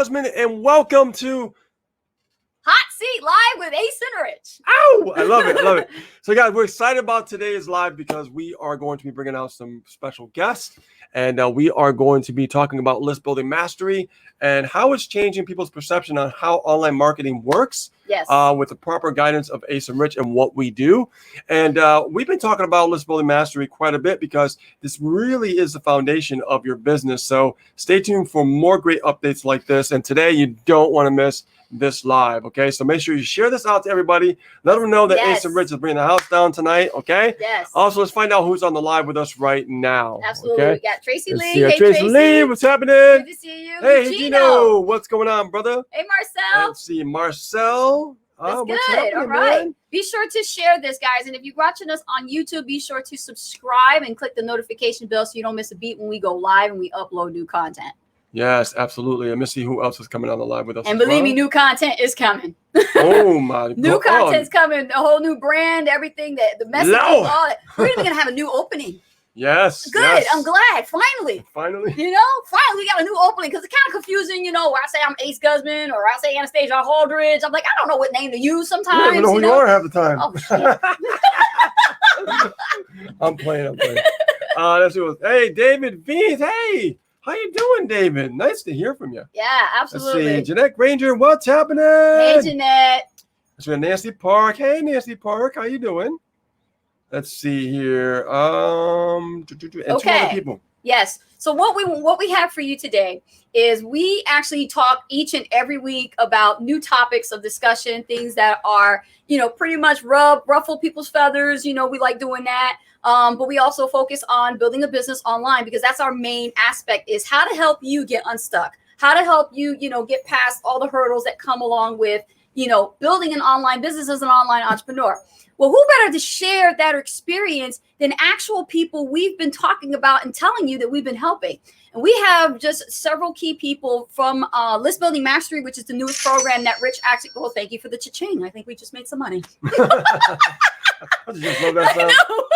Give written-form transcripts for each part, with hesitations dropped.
Jasmine, and welcome to Hot Seat Live with Ace and Rich. Ow! I love it. I love it. So, guys, we're excited about today's live because we are going to be bringing out some special guests, and we are going to be talking about list building mastery and how it's changing people's perception on how online marketing works. Yes. With the proper guidance of Ace and Rich and what we do. And we've been talking about list building mastery quite a bit because this really is the foundation of your business. So stay tuned for more great updates like this. And today you don't want to miss this live. Okay. So make sure you share this out to everybody. Let them know that Ace and Rich is bringing the house down tonight. Okay. Yes. Also, let's find out who's on the live with us right now. Absolutely. Okay? We got Tracy Lee. Hey, Tracy Lee. What's happening? Good to see you. Hey, Gino. What's going on, brother? Hey, Marcel. Let's see, Marcel. That's what's good. happening, All right. man? Be sure to share this, guys. And if you're watching us on YouTube, be sure to subscribe and click the notification bell so you don't miss a beat when we go live and we upload new content. Yes, absolutely. And let's see who else is coming on the live with us. And believe me, new content is coming. Oh my! New content's coming. A whole new brand, everything that the message, all that. We're even gonna have a new opening. Yes. Good. Yes. I'm glad. Finally. Finally. You know, finally we got a new opening because it's kind of confusing, you know, where I say I'm Ace Guzman or I say Anastasia Holdridge. I'm like, I don't know what name to use sometimes. You don't even know who you are half the time. Oh, shit. I'm playing. Let's see. Hey, David Vees. Hey, how you doing, David? Nice to hear from you. Yeah, absolutely. Let's see. Jeanette Granger, what's happening? Hey, Jeanette. Let's see. Nancy Park. Hey, Nancy Park. How you doing? Let's see here. And two other people. Yes. So what we have for you today is we actually talk each and every week about new topics of discussion, things that are, you know, pretty much ruffle people's feathers. You know, we like doing that. But we also focus on building a business online because that's our main aspect, is how to help you get unstuck, how to help you, you know, get past all the hurdles that come along with, you know, building an online business as an online entrepreneur. Well, who better to share that experience than actual people we've been talking about and telling you that we've been helping. And we have just several key people from List Building Mastery, which is the newest program that Rich actually, well, thank you for the cha-ching. I think we just made some money. I just love that sound.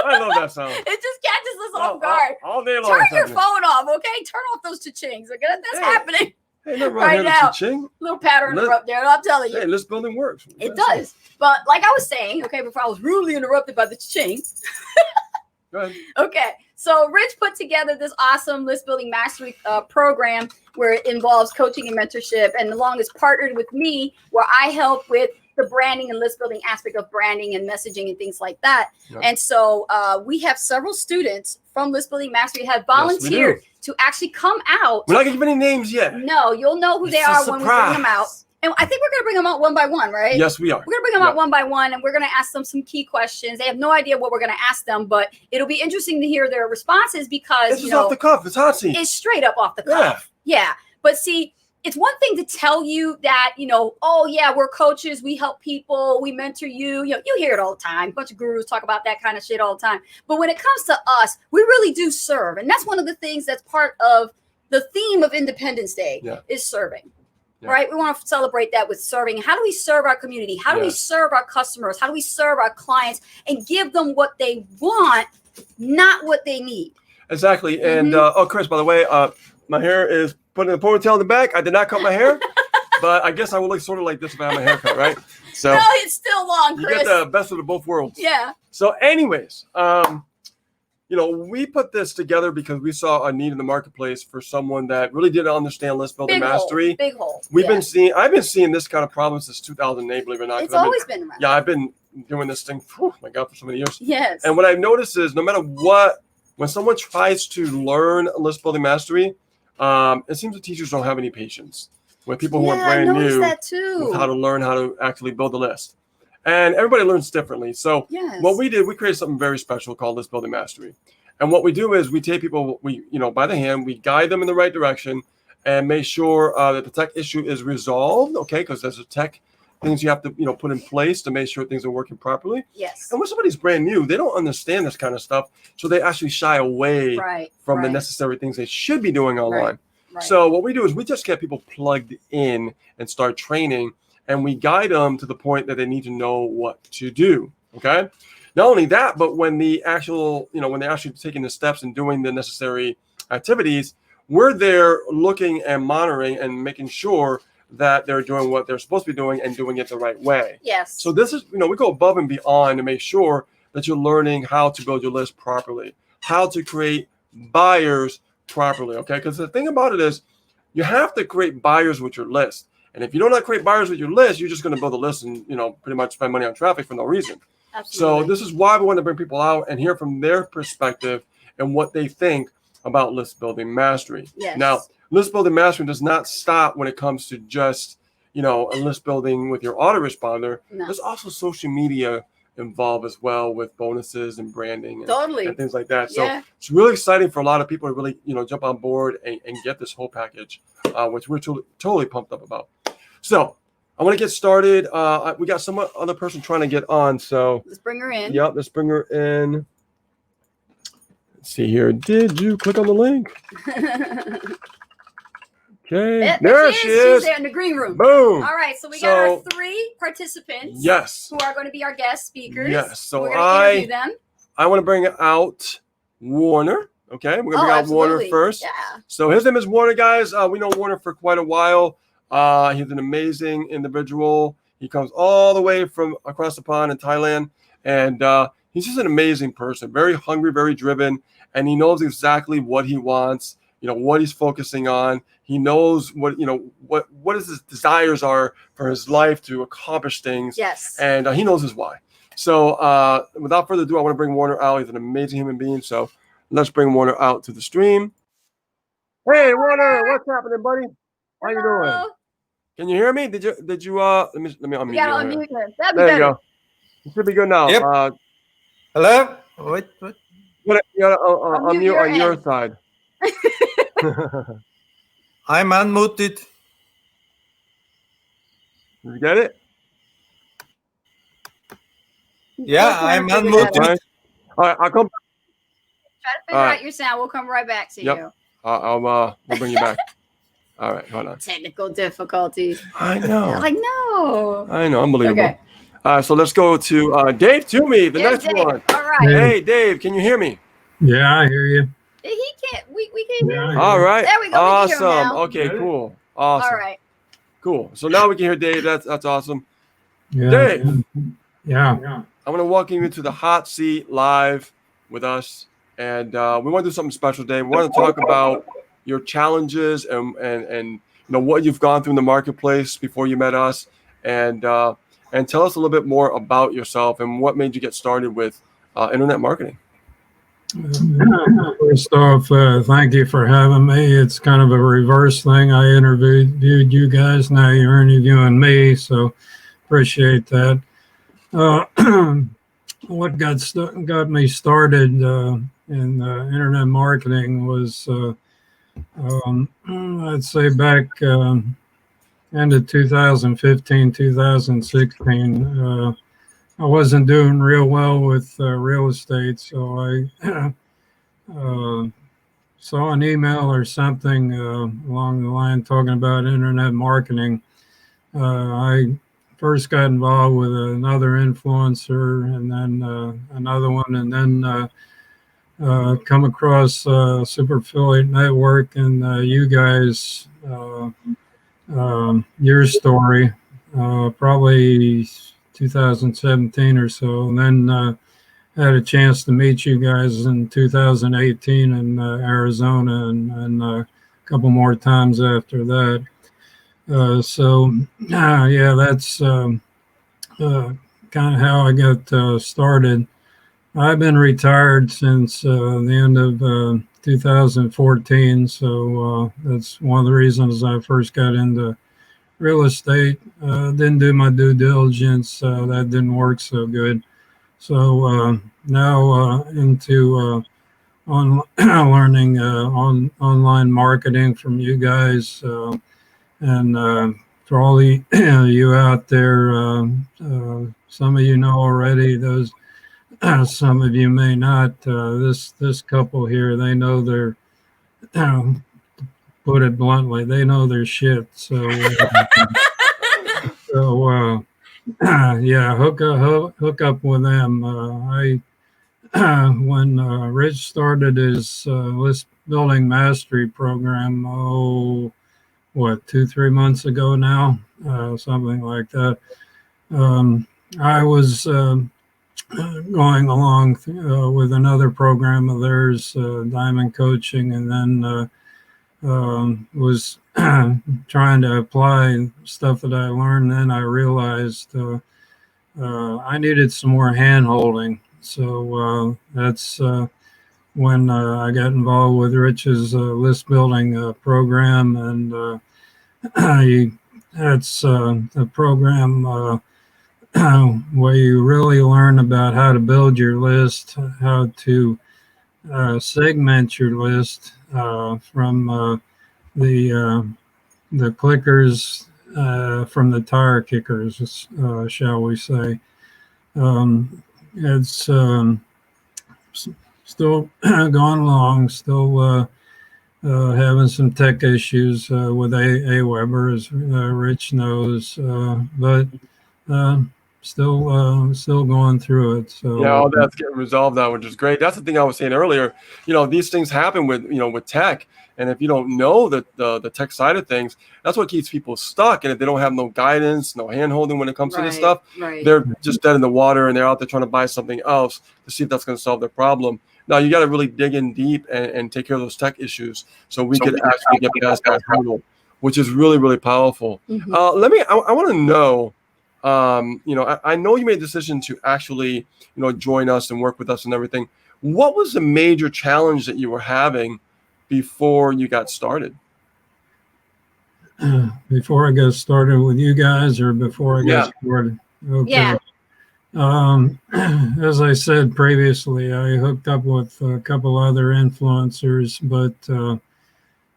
I love that sound. It just catches us off guard. All day long. Turn your phone off, okay? Turn off those cha-chings. Okay? That's happening. Hey, look right now. Cha-ching. Little pattern interrupt there. I'm telling you. Hey, list building works. It does. But like I was saying, okay, before I was rudely interrupted by the cha-ching. Go ahead. Okay. So Rich put together this awesome list building mastery program where it involves coaching and mentorship, and along is partnered with me where I help with the branding and list building aspect of branding and messaging and things like that. Yep. And so we have several students from List Building Mastery have volunteered to actually come out. We're not going to give any names yet. No, you'll know who they are when we bring them out. And I think we're going to bring them out one by one, right? Yes, we are. We're going to bring them out one by one, and we're going to ask them some key questions. They have no idea what we're going to ask them, but it'll be interesting to hear their responses because, this is off the cuff. It's hot seat. It's straight up off the cuff. Yeah. But see, it's one thing to tell you that, you know, oh, yeah, we're coaches. We help people. We mentor you. You know, you hear it all the time. A bunch of gurus talk about that kind of shit all the time. But when it comes to us, we really do serve. And that's one of the things that's part of the theme of Independence Day is serving. Yeah. Right? We want to celebrate that with serving. How do we serve our community? How do we serve our customers? How do we serve our clients and give them what they want, not what they need? Exactly. And, Chris, by the way, my hair is put in the ponytail in the back. I did not cut my hair, but I guess I would look sort of like this if I had my hair cut, right? So no, it's still long, Chris. You get the best of both worlds. Yeah. So anyways, you know, we put this together because we saw a need in the marketplace for someone that really didn't understand list building mastery. Big hole. I've been seeing this kind of problem since 2008, believe it or not. It's always been around. Yeah, I've been doing this thing, oh my God, for so many years. Yes. And what I've noticed is no matter what, when someone tries to learn list building mastery, it seems that teachers don't have any patience with people who are brand new with how to learn how to actually build a list. And everybody learns differently. So what we did, we created something very special called List Building Mastery. And what we do is we take people, by the hand, we guide them in the right direction and make sure that the tech issue is resolved, okay? Because there's a tech things you have to, put in place to make sure things are working properly. Yes. And when somebody's brand new, they don't understand this kind of stuff. So they actually shy away from the necessary things they should be doing online. Right. So what we do is we just get people plugged in and start training, and we guide them to the point that they need to know what to do. Okay. Not only that, but when the actual, when they're actually taking the steps and doing the necessary activities, we're there looking and monitoring and making sure that they're doing what they're supposed to be doing and doing it the right way. Yes. So this is, we go above and beyond to make sure that you're learning how to build your list properly, how to create buyers properly, okay? Because the thing about it is you have to create buyers with your list. And if you don't create buyers with your list, you're just going to build a list and, pretty much spend money on traffic for no reason. Absolutely. So this is why we want to bring people out and hear from their perspective and what they think about list building mastery. Yes. Now, list building mastery does not stop when it comes to just, a list building with your autoresponder. No. There's also social media involved as well with bonuses and branding and things like that. So it's really exciting for a lot of people to really, jump on board and get this whole package, which we're totally pumped up about. So I want to get started. We got some other person trying to get on. So let's bring her in. Yep, let's bring her in. Let's see here. Did you click on the link? Okay, there she is. She's there in the green room. Boom. All right, so we got our 3 participants. Yes. Who are going to be our guest speakers. Yes. So we're going to interview them. I want to bring out Warner. Okay, we're going to bring out Warner first. Yeah. So his name is Warner, guys. We know Warner for quite a while. He's an amazing individual. He comes all the way from across the pond in Thailand, and he's just an amazing person. Very hungry, very driven, and he knows exactly what he wants. What he's focusing on. He knows what his desires are for his life to accomplish things. Yes. And he knows his why. So without further ado, I want to bring Warner out. He's an amazing human being. So let's bring Warner out to the stream. Hey, Warner, what's happening, buddy? How you doing? Can you hear me? Did you let me unmute you. Yeah, unmute him. That'd be there better. You go. You should be good now. Yep. Hello? What? You gotta unmute on your side. I'm unmuted. Did you get it? Yeah, I'm unmuted. All right, I'll come. Try to figure out your sound. We'll come right back to you. We'll bring you back. All right, hold on. Technical difficulties. I know. I know. Unbelievable. Okay. So let's go to Dave Toomey, the next Dave. one. All right. Hey, Dave, can you hear me? Yeah, I hear you. He can't. We can't hear him. All right. There we go. Awesome. Okay, cool. Awesome. All right. Cool. So now we can hear Dave. That's awesome. Yeah. Dave. Yeah. I'm going to welcome you to the hot seat live with us. And we want to do something special today. We want to talk about your challenges and what you've gone through in the marketplace before you met us. And tell us a little bit more about yourself and what made you get started with internet marketing. First off, thank you for having me. It's kind of a reverse thing. I interviewed you guys. Now you're interviewing me, so appreciate that. What got me started in internet marketing was, I'd say back end of 2015, 2016. I wasn't doing real well with real estate, so I saw an email or something along the line talking about internet marketing. I first got involved with another influencer and then another one, and then come across Super Affiliate Network and you guys, your story, probably 2017 or so, and then had a chance to meet you guys in 2018 in Arizona and a couple more times after that. That's kind of how I got started. I've been retired since the end of 2014, so that's one of the reasons I first got into real estate. Didn't do my due diligence. That didn't work so good. So now into learning online marketing from you guys. And for all you out there, some of you know already, those some of you may not. This couple here, they know their, put it bluntly, they know their shit. So, hook up with them. when Rich started his list building mastery program, 2-3 months ago now, something like that. I was going along with another program of theirs, Diamond Coaching, and then was trying to apply stuff that I learned. Then I realized I needed some more hand holding. So that's when I got involved with Rich's list building program, and that's a program where you really learn about how to build your list, how to segment your list from the clickers, from the tire kickers, shall we say. It's still going along, still having some tech issues with Aweber, as Rich knows, but still going through it. So yeah, all that's getting resolved now, which is great. That's the thing I was saying earlier. These things happen with tech, and if you don't know the tech side of things, that's what keeps people stuck. And if they don't have no guidance, no hand holding when it comes to this stuff, they're just dead in the water, and they're out there trying to buy something else to see if that's going to solve their problem. Now you got to really dig in deep and take care of those tech issues so we could actually get past that hurdle, which is really, really powerful. Mm-hmm. I want to know. I know you made a decision to actually, join us and work with us and everything. What was the major challenge that you were having before you got started? Before I got started with you guys, or before I got started? Okay. Yeah. As I said previously, I hooked up with a couple other influencers, but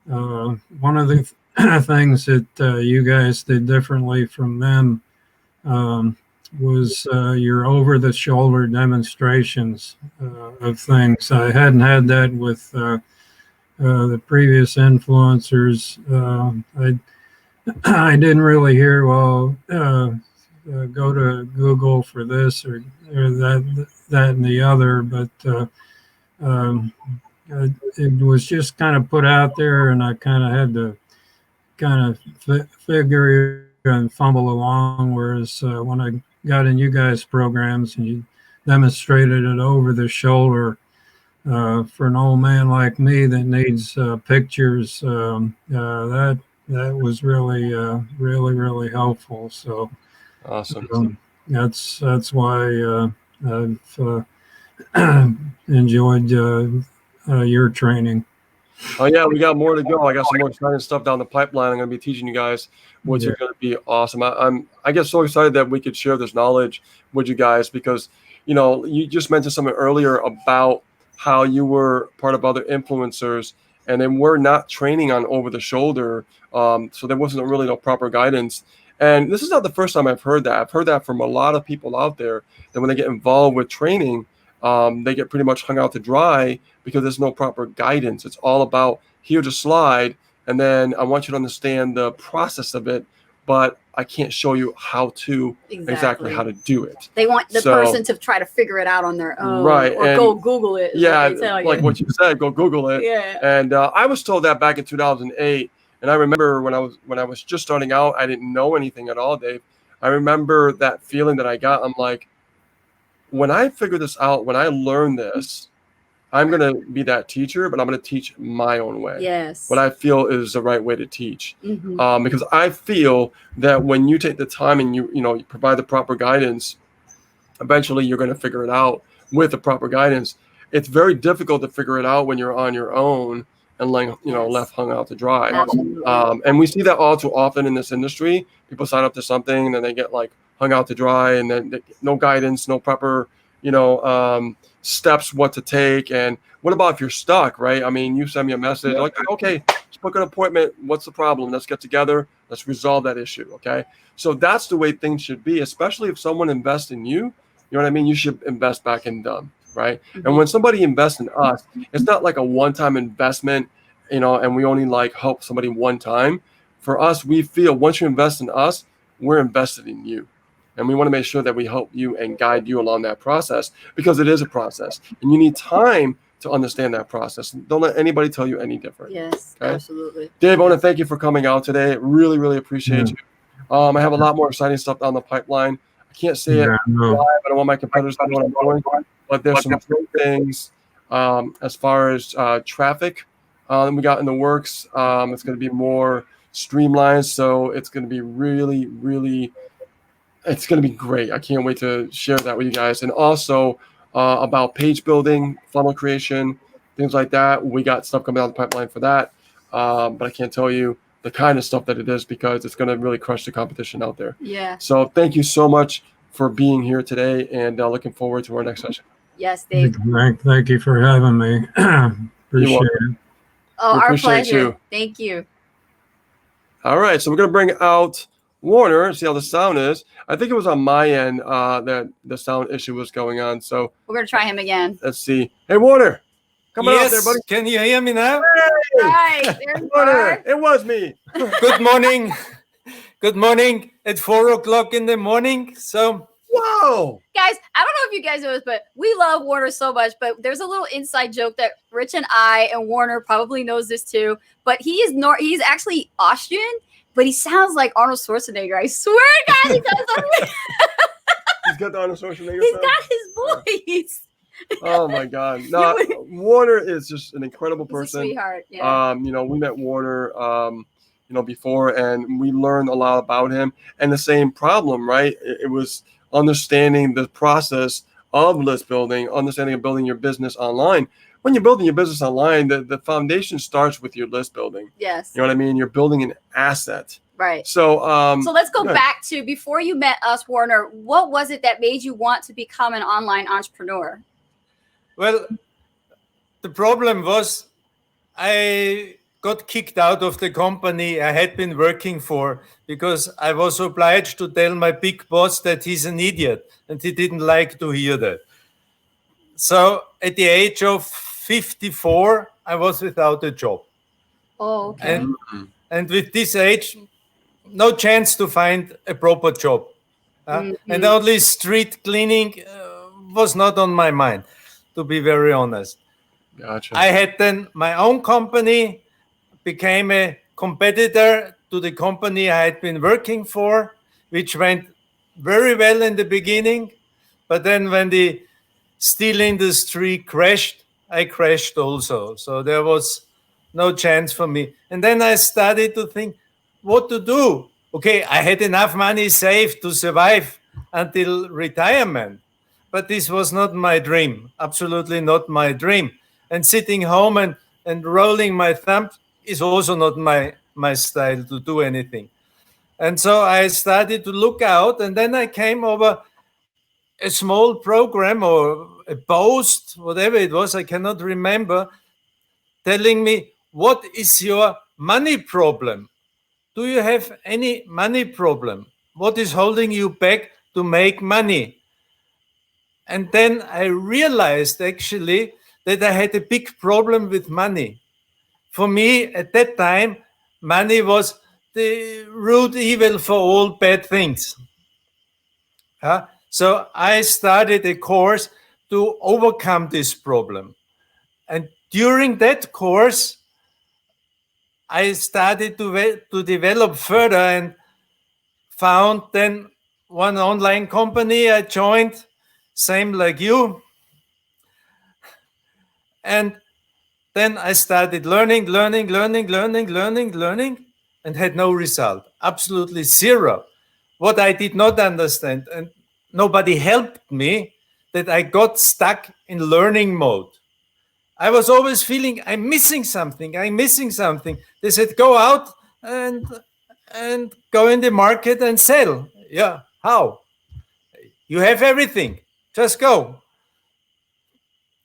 one of the things that you guys did differently from them was your over-the-shoulder demonstrations of things. I hadn't had that with the previous influencers. I didn't really hear, go to Google for this or that and the other, but it was just kind of put out there, and I kind of had to kind of figure and fumble along. Whereas when I got in you guys' programs and you demonstrated it over the shoulder for an old man like me that needs pictures, that was really, really helpful. So awesome. That's why I've enjoyed your training. Oh yeah, we got more to go. I got some more exciting stuff down the pipeline. I'm going to be teaching you guys, which is going to be awesome. I get so excited that we could share this knowledge with you guys because, you just mentioned something earlier about how you were part of other influencers, and then we're not training on over the shoulder, so there wasn't really no proper guidance. And this is not the first time I've heard that. I've heard that from a lot of people out there, that when they get involved with training, they get pretty much hung out to dry because there's no proper guidance. It's all about, here's a slide, and then I want you to understand the process of it, but I can't show you how to exactly how to do it. They want the person to try to figure it out on their own, right? Or go Google it. Yeah, like what you said, go Google it. Yeah. And I was told that back in 2008. And I remember when I was just starting out, I didn't know anything at all, Dave. I remember that feeling that I got. I'm like, when I figure this out, when I learn this, I'm going to be that teacher, but I'm going to teach my own way. Yes. What I feel is the right way to teach. Mm-hmm. Because I feel that when you take the time and you provide the proper guidance, eventually you're going to figure it out with the proper guidance. It's very difficult to figure it out when you're on your own and left hung out to dry. And we see that all too often in this industry. People sign up to something and then they get hung out to dry, and then no guidance, no proper, steps what to take. And what about if you're stuck, right? I mean, you send me a message like, okay, let's book an appointment. What's the problem? Let's get together. Let's resolve that issue. Okay. So that's the way things should be, especially if someone invests in you. You know what I mean? You should invest back in them. Right. Mm-hmm. And when somebody invests in us, it's not like a one-time investment, and we only help somebody one time. For us, we feel once you invest in us, we're invested in you. And we want to make sure that we help you and guide you along that process, because it is a process and you need time to understand that process. Don't let anybody tell you any different. Yes, okay? Absolutely. Dave, I want to thank you for coming out today. Really, really appreciate you. I have a lot more exciting stuff down the pipeline. I can't say it live. I don't want my competitors to know what I'm doing, but there's some great things as far as traffic we got in the works. It's going to be more streamlined, so it's going to be really, really, it's going to be great. I can't wait to share that with you guys. And also about page building, funnel creation, things like that. We got stuff coming down the pipeline for that, but I can't tell you the kind of stuff that it is, because it's going to really crush the competition out there. Yeah. So thank you so much for being here today, and looking forward to our next session. Yes, Dave. Thank you for having me. Appreciate it. Oh, our pleasure. Thank you. All right, so we're going to bring out Warner, see how the sound is. I think it was on my end that the sound issue was going on. So we're going to try him again. Let's see. Hey, Warner. Come on out there, buddy. Can you hear me now? Hey! Right. There's Warner. It was me. Good morning. Good morning at 4:00 in the morning. So, whoa. Guys, I don't know if you guys know this, but we love Warner so much. But there's a little inside joke that Rich and I and Warner probably knows this too. But he's actually Austrian, but he sounds like Arnold Schwarzenegger. I swear, guys, he does. He's got the Arnold Schwarzenegger. He's got his voice. Oh my God! No, Warner is just an incredible person. He's a sweetheart. Yeah. We met Warner, before, and we learned a lot about him. And the same problem, right? It was understanding the process of list building, understanding of building your business online. When you're building your business online, the foundation starts with your list building. Yes. You know what I mean? You're building an asset. Right. So let's go back to before you met us, Warner. What was it that made you want to become an online entrepreneur? Well, the problem was I got kicked out of the company I had been working for because I was obliged to tell my big boss that he's an idiot, and he didn't like to hear that. So at the age of 54, I was without a job. Oh, okay. And with this age, no chance to find a proper job. And only street cleaning was not on my mind, to be very honest. Gotcha. I had then my own company, became a competitor to the company I had been working for, which went very well in the beginning. But then when the steel industry crashed, I crashed also. So there was no chance for me. And then I started to think what to do. Okay, I had enough money saved to survive until retirement. But this was not my dream, absolutely not my dream. And sitting home and rolling my thumbs is also not my style to do anything. And so I started to look out, and then I came over a small program or a post, whatever it was, I cannot remember, telling me, what is your money problem? Do you have any money problem? What is holding you back to make money? And then I realized actually that I had a big problem with money. For me, at that time, money was the root evil for all bad things. So I started a course to overcome this problem. And during that course, I started to develop further and found then one online company I joined, same like you. And then I started learning, and had no result, absolutely zero. What I did not understand, and nobody helped me, that I got stuck in learning mode. I was always feeling I'm missing something. They said, go out and go in the market and sell. Yeah, how? You have everything. Just go.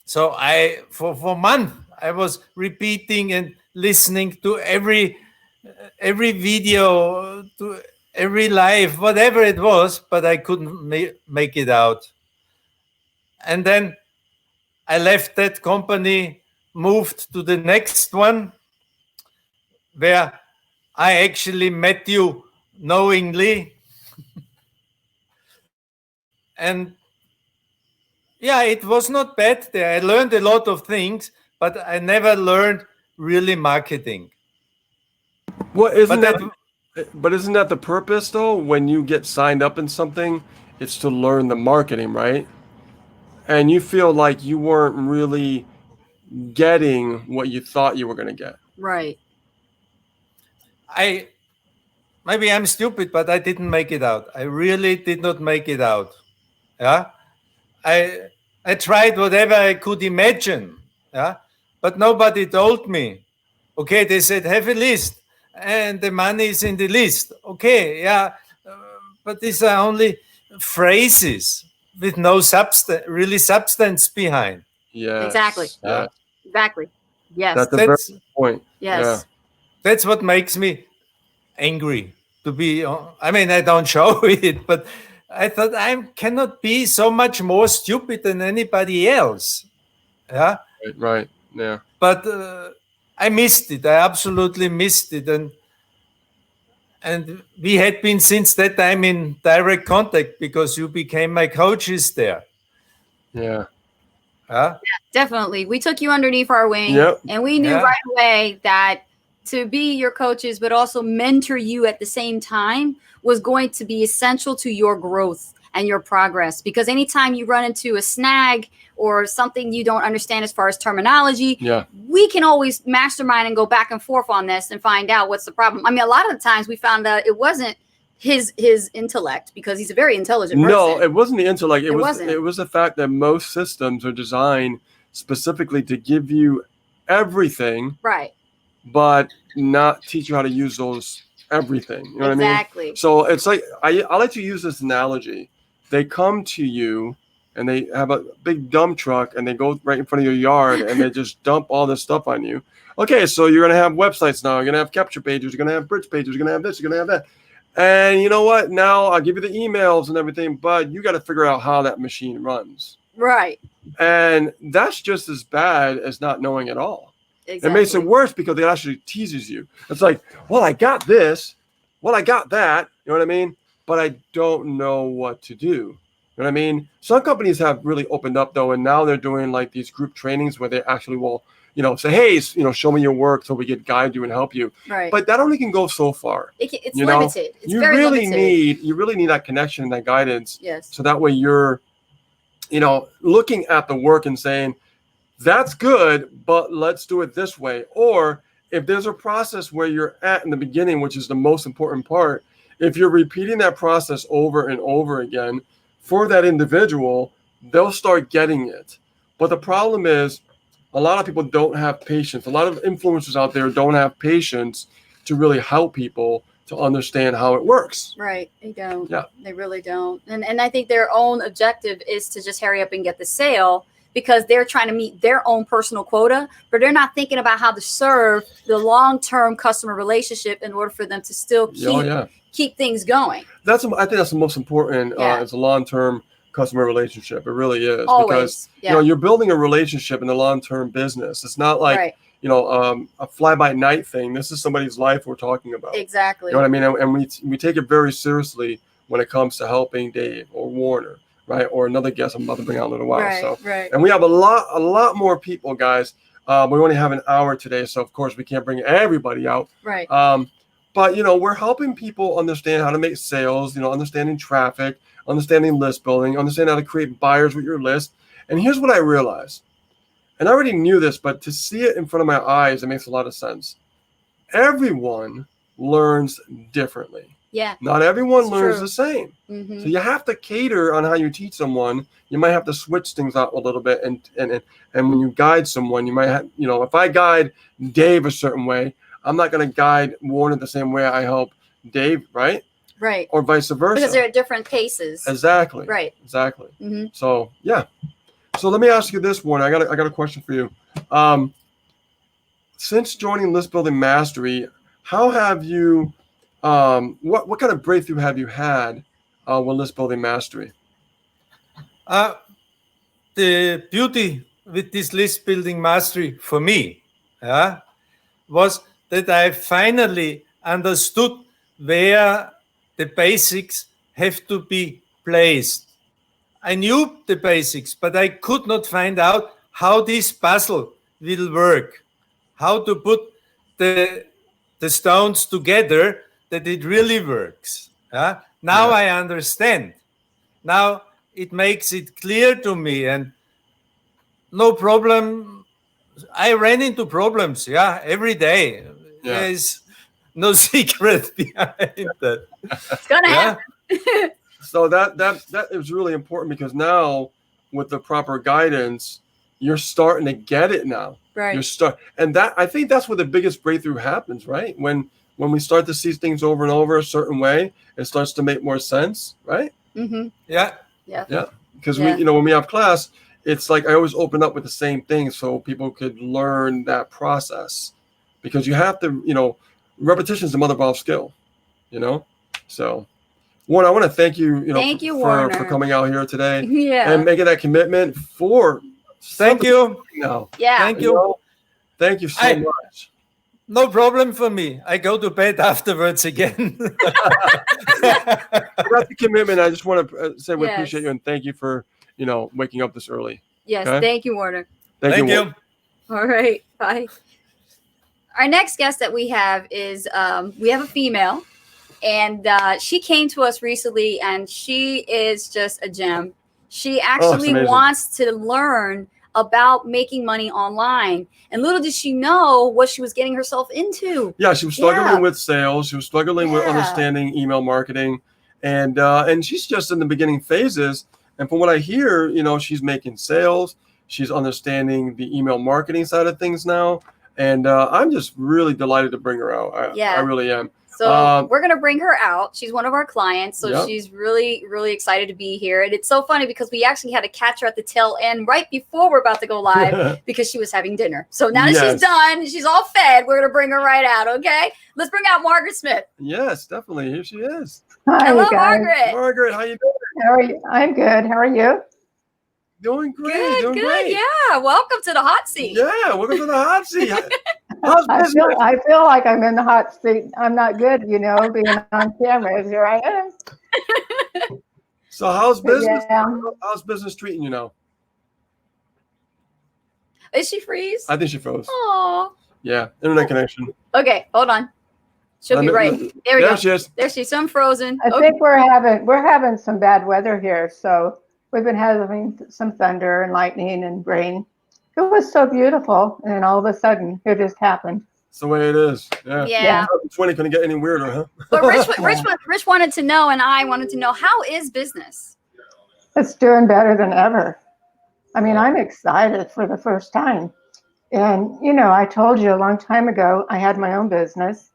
So for months, I was repeating and listening to every video, to every live, whatever it was, but I couldn't make it out. And then I left that company, moved to the next one, where I actually met you knowingly. And yeah, it was not bad there. I learned a lot of things, but I never learned really marketing. Well, But isn't that the purpose though? When you get signed up in something, it's to learn the marketing, right? And you feel like you weren't really getting what you thought you were going to get. Right. maybe I'm stupid, but I didn't make it out. I really did not make it out. Yeah. I tried whatever I could imagine. Yeah. But nobody told me. Okay, they said have a list and the money is in the list. Okay, yeah. But these are only phrases with no substance behind. Yeah. Exactly. Yeah. Exactly. Yes. That's the very point. Yes. Yeah. That's what makes me angry. To be, I mean, I don't show it, but I thought I cannot be so much more stupid than anybody else. Yeah. Right. Yeah. But I missed it. I absolutely missed it, and we had been since that time in direct contact because you became my coaches there. Yeah. Huh? Definitely. We took you underneath our wing, Yep. and we knew right away that to be your coaches, but also mentor you at the same time was going to be essential to your growth and your progress. Because anytime you run into a snag or something you don't understand as far as terminology, we can always mastermind and go back and forth on this and find out what's the problem. I mean, a lot of the times we found out it wasn't his intellect, because he's a very intelligent person. No, it wasn't the intellect. It was the fact that most systems are designed specifically to give you everything, right, but not teach you how to use those everything. You know what I mean? Exactly. So it's like I like to use this analogy. They come to you and they have a big dump truck and they go right in front of your yard and they just dump all this stuff on you. Okay, so you're gonna have websites now. You're gonna have capture pages. You're gonna have bridge pages. You're gonna have this. You're gonna have that. And you know what? Now I'll give you the emails and everything, but you got to figure out how that machine runs. Right. And that's just as bad as not knowing at all. Exactly. It makes it worse because it actually teases you. It's like, well, I got this. Well, I got that. You know what I mean? But I don't know what to do. You know what I mean? Some companies have really opened up though, and now they're doing like these group trainings where they actually will, say, hey, show me your work so we can guide you and help you. Right. But that only can go so far. It's limited. It's very limited. You really need that connection and that guidance. Yes. So that way you're, looking at the work and saying, that's good, but let's do it this way. Or if there's a process where you're at in the beginning, which is the most important part, if you're repeating that process over and over again for that individual, they'll start getting it. But the problem is, a lot of people don't have patience. A lot of influencers out there don't have patience to really help people to understand how it works. Right. They don't. Yeah. They really don't. And I think their own objective is to just hurry up and get the sale because they're trying to meet their own personal quota, but they're not thinking about how to serve the long-term customer relationship in order for them to still keep things going. I think that's the most important is a long-term customer relationship. It really is. Always. Because you're building a relationship in the long-term business. It's not like a fly-by-night thing. This is somebody's life we're talking about. Exactly. You know what I mean? And we take it very seriously when it comes to helping Dave or Warner, right? Or another guest I'm about to bring out in a little while. Right. And we have a lot more people, guys. We only have an hour today, so of course we can't bring everybody out. Right. But we're helping people understand how to make sales, understanding traffic, understanding list building, understanding how to create buyers with your list. And here's what I realized. And I already knew this, but to see it in front of my eyes, it makes a lot of sense. Everyone learns differently. Yeah. Not everyone learns the same. Mm-hmm. So you have to cater on how you teach someone. You might have to switch things up a little bit. And when you guide someone, you might have, if I guide Dave a certain way, I'm not going to guide Warner the same way I help Dave, right? Right. Or vice versa. Because they're at different paces. Exactly. Right. Exactly. Mm-hmm. So, yeah. So let me ask you this, Warner. I got a question for you. Since joining List Building Mastery, how have you, what kind of breakthrough have you had with List Building Mastery? The beauty with this List Building Mastery for me was that I finally understood where the basics have to be placed. I knew the basics, but I could not find out how this puzzle will work, how to put the stones together that it really works. Now I understand. Now it makes it clear to me, and no problem. I ran into problems, every day. Yeah. There's no secret behind that. It's gonna happen. So that is really important, because now with the proper guidance, you're starting to get it now. Right. And that, I think that's where the biggest breakthrough happens, right? When we start to see things over and over a certain way, it starts to make more sense, right? Mm-hmm. Yeah. Because we, when we have class, it's like I always open up with the same thing so people could learn that process, because you have to, repetition is the mother of all skill, So, Warren, I want to thank you, for coming out here today, and making that commitment for. Thank you. No. Yeah. Thank you. Thank you so much. No problem for me. I go to bed afterwards again. That's the commitment. I just want to say we appreciate you and thank you for, waking up this early. Yes. Okay? Thank you, Warner. Thank you. All right. Bye. Our next guest that we have is we have a female, and she came to us recently, and she is just a gem. She actually wants to learn about making money online, and little did she know what she was getting herself into. Yeah, she was struggling with sales. She was struggling with understanding email marketing, and she's just in the beginning phases. And from what I hear, she's making sales. She's understanding the email marketing side of things now, and I'm just really delighted to bring her out. I really am. So we're going to bring her out. She's one of our clients. So she's really, really excited to be here. And it's so funny because we actually had to catch her at the tail end right before we're about to go live because she was having dinner. So now that she's done, she's all fed, we're going to bring her right out. Okay. Let's bring out Margaret Smith. Yes, definitely. Here she is. Hi, hello, Margaret. Margaret, how you doing? How are you? I'm good. How are you? Doing great. Good. Yeah. Welcome to the hot seat. Yeah. Welcome to the hot seat. I feel like I'm in the hot seat. I'm not good, being on camera. Here I am. So how's business? Yeah. How's business treating you now? Is she freeze? I think she froze. Oh. Yeah. Internet connection. Okay. Hold on. She'll be right. There we go. She is. There she's some frozen. I think we're having some bad weather here, so we've been having some thunder and lightning and rain. It was so beautiful, and then all of a sudden, it just happened. It's the way it is. Yeah. 20 couldn't get any weirder, huh? But Rich wanted to know, and I wanted to know, how is business? It's doing better than ever. I mean, I'm excited for the first time. And, I told you a long time ago, I had my own business.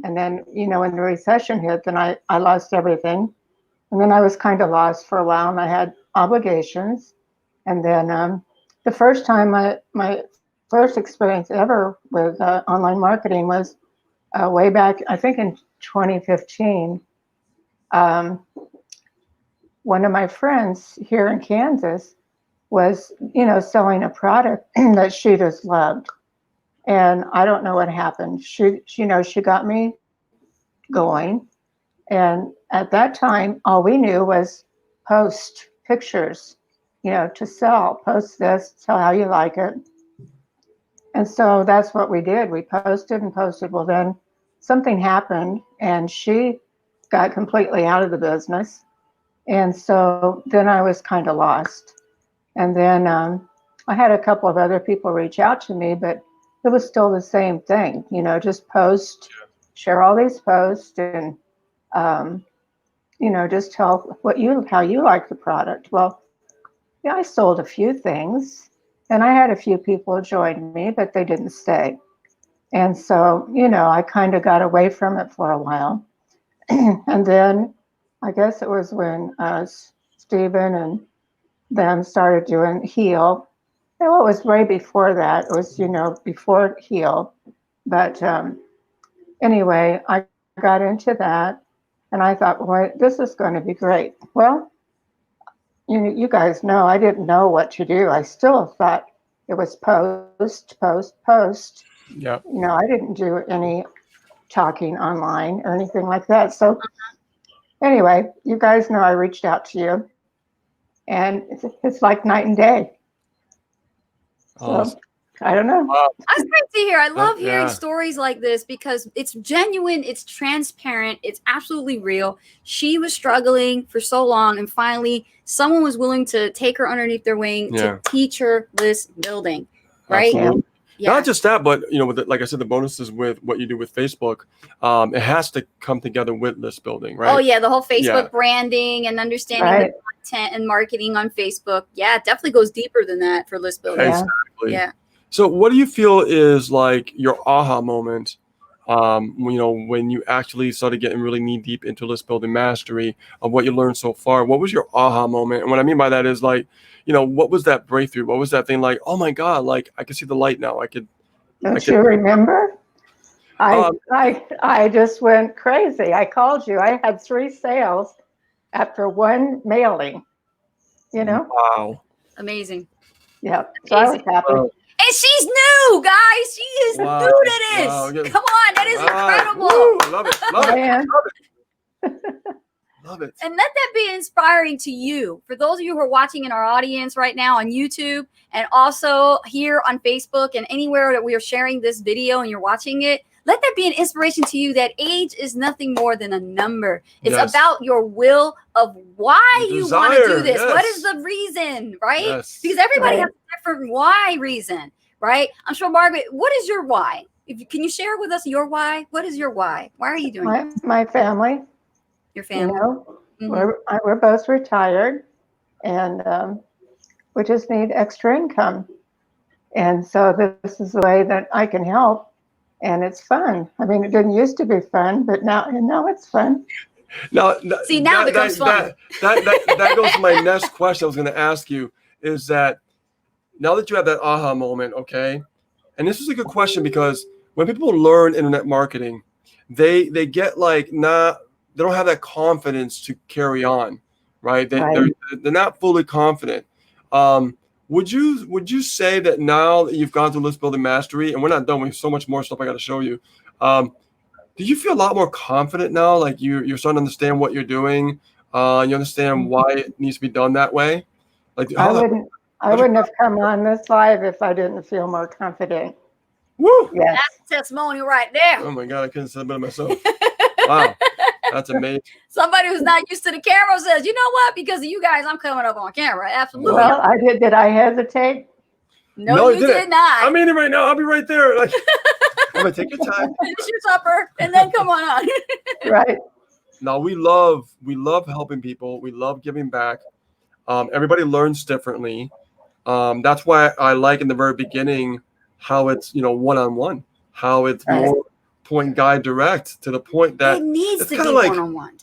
And then, when the recession hit, then I lost everything. And then I was kind of lost for a while, and I had obligations. And then the first time, my first experience ever with online marketing was way back, I think in 2015. One of my friends here in Kansas was, selling a product that she just loved. And I don't know what happened. She got me going. And at that time, all we knew was post pictures, to sell, post this, tell how you like it. And so that's what we did. We posted and posted. Well, then something happened and she got completely out of the business. And so then I was kind of lost. And then I had a couple of other people reach out to me, but it was still the same thing, just post, share all these posts and, just tell how you like the product. Well, yeah, I sold a few things and I had a few people join me, but they didn't stay. And so, I kind of got away from it for a while. And then I guess it was when Stephen and them started doing Heal. Well, it was way before that. It was, before Heal. But anyway, I got into that and I thought, boy, this is going to be great. Well, you guys know I didn't know what to do. I still thought it was post. Yeah. I didn't do any talking online or anything like that. So anyway, you guys know I reached out to you and it's like night and day. So Awesome. I don't know. That's great to hear. I love hearing Yeah. stories like this because it's genuine, it's transparent, it's absolutely real. She was struggling for so long, and finally, someone was willing to take her underneath their wing Yeah. to teach her list building. Right? Absolutely. Yeah. Not just that, but with like I said, the bonuses with what you do with Facebook, it has to come together with list building, right? Oh yeah, the whole Facebook Yeah. branding and understanding Right. the content and marketing on Facebook. Yeah, it definitely goes deeper than that for list building. Yeah. Exactly. Yeah. So, what do you feel is like your aha moment? When you actually started getting really knee deep into list building mastery of what you learned so far. What was your aha moment? And what I mean by that is like, what was that breakthrough? What was that thing like? Oh my God! Like I can see the light now. Don't you remember? I just went crazy. I called you. I had 3 sales after one mailing. Wow. Amazing. Yeah. So I was happy. Wow. And she's new, guys. She is Wow. new to this. Wow. Yeah. Come on, that is incredible. Woo. Love it. Love it. Man. Love it. And let that be inspiring to you. For those of you who are watching in our audience right now on YouTube and also here on Facebook and anywhere that we are sharing this video and you're watching it, let that be an inspiration to you that age is nothing more than a number. It's Yes. about your will of why The you want to do desire, this. yes. What is the reason, right? Yes. Because everybody Right. has a different why reason, right? I'm sure, Margaret, what is your why? Can you share with us your why? What is your why? Why are you doing it? My family, Your family? Mhm. we're both retired, and we just need extra income. And so this is the way that I can help. And it's fun. I mean, it didn't used to be fun, but now it's fun. Now, See, now it becomes fun. That goes to my next question I was going to ask you is that now that you have that aha moment, okay, and this is a good question because when people learn internet marketing, they get like they don't have that confidence to carry on, right? They're not fully confident. Would you say that now that you've gone through list building mastery, and we're not done, we have so much more stuff I got to show you. Do you feel a lot more confident now? Like you're starting to understand what you're doing. You understand why it needs to be done that way. Like I wouldn't have come on this live if I didn't feel more confident. Woo! Yes. That's a testimonial right there. Oh my God, I couldn't say it better myself. Wow, that's amazing. Somebody who's not used to the camera says, you know what? Because of you guys, I'm coming up on camera. Absolutely. Well, I did. Did I hesitate? No, you did not. I'm in it right now. I'll be right there. Like, I'm gonna take your time. Finish your supper and then come on. Right. Now we love helping people. We love giving back. Everybody learns differently. That's why I like in the very beginning how it's one-on-one, how it's more point guide direct to the point that it needs to be like, one-on-one.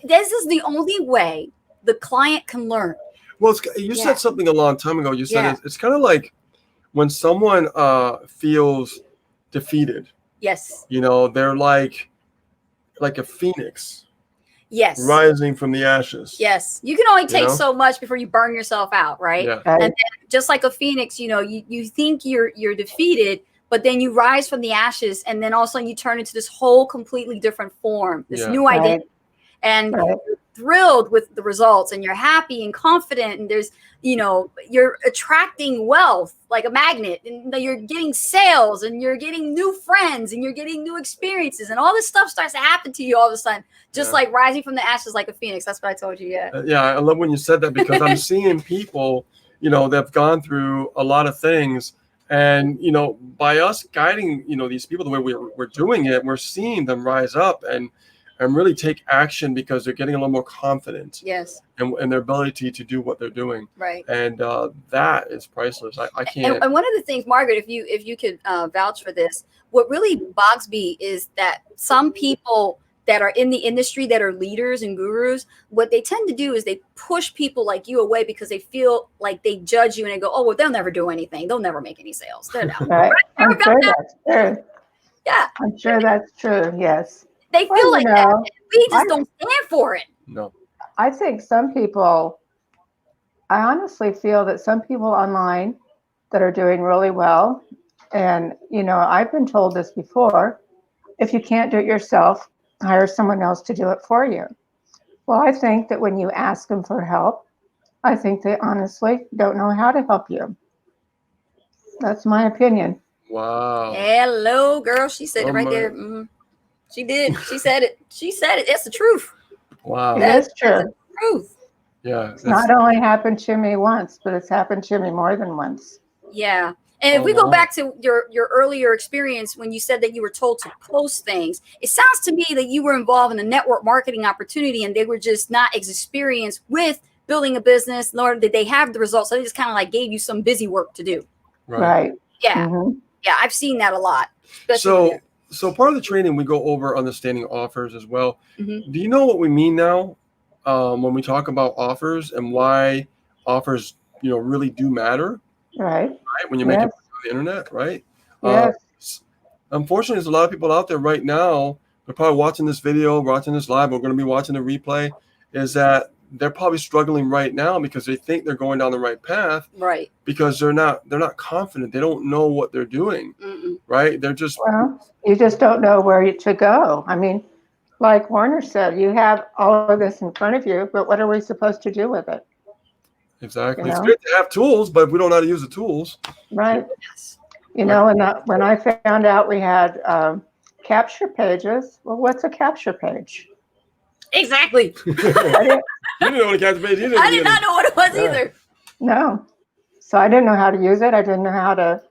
This is the only way the client can learn. Well, you said something a long time ago. You said it's kind of like when someone feels defeated. Yes. They're like a phoenix. Yes. Rising from the ashes. Yes. You can only take so much before you burn yourself out, right? Yeah. And then just like a phoenix, you think you're defeated, but then you rise from the ashes, and then all of a sudden you turn into this whole completely different form, this new identity. And you're thrilled with the results, and you're happy and confident, and there's you're attracting wealth like a magnet, and you're getting sales, and you're getting new friends, and you're getting new experiences, and all this stuff starts to happen to you all of a sudden, just like rising from the ashes like a phoenix. That's what I told you. Yeah, I love when you said that because I'm seeing people that have gone through a lot of things, and by us guiding these people the way we're doing it, we're seeing them rise up and really take action because they're getting a little more confident. Yes. And their ability to do what they're doing. Right. And that is priceless. I can't. And one of the things, Margaret, if you could vouch for this, what really bogs me is that some people that are in the industry that are leaders and gurus, what they tend to do is they push people like you away because they feel like they judge you and they go, oh, well, they'll never do anything. They'll never make any sales. They're not. Right. I'm sure that's true. Yeah. I'm sure that's true. Yes. They feel like that. We just don't stand for it. No. I think I honestly feel that some people online that are doing really well, and I've been told this before, if you can't do it yourself, hire someone else to do it for you. Well, I think that when you ask them for help I think they honestly don't know how to help you. That's my opinion. Wow. Hello, girl. She said it right there. Mm-hmm. She did. She said it. She said it. It's the truth. Wow. It is true. That's the truth. Yeah. It's not only happened to me once, but it's happened to me more than once. Yeah. And if we go back to your earlier experience when you said that you were told to post things, it sounds to me that you were involved in a network marketing opportunity and they were just not as experienced with building a business, nor did they have the results. So they just kind of like gave you some busy work to do. Right. Yeah. Mm-hmm. Yeah. I've seen that a lot. So part of the training, we go over understanding offers as well. Mm-hmm. Do you know what we mean now when we talk about offers and why offers, really do matter? Right. When you make it on the internet, right? Yes. Unfortunately, there's a lot of people out there right now. They're probably watching this video, watching this live. We're going to be watching the replay. Is that they're probably struggling right now because they think they're going down the right path, right? Because they're not confident. They don't know what they're doing, right? They're just you just don't know where to go. I mean, like Warner said, you have all of this in front of you, but what are we supposed to do with it? Exactly. It's good to have tools, but if we don't know how to use the tools, right? And when I found out we had capture pages, well, what's a capture page? Exactly. You didn't know what a capture page either. I did not know what it was either. No. So I didn't know how to use it. I didn't know how to,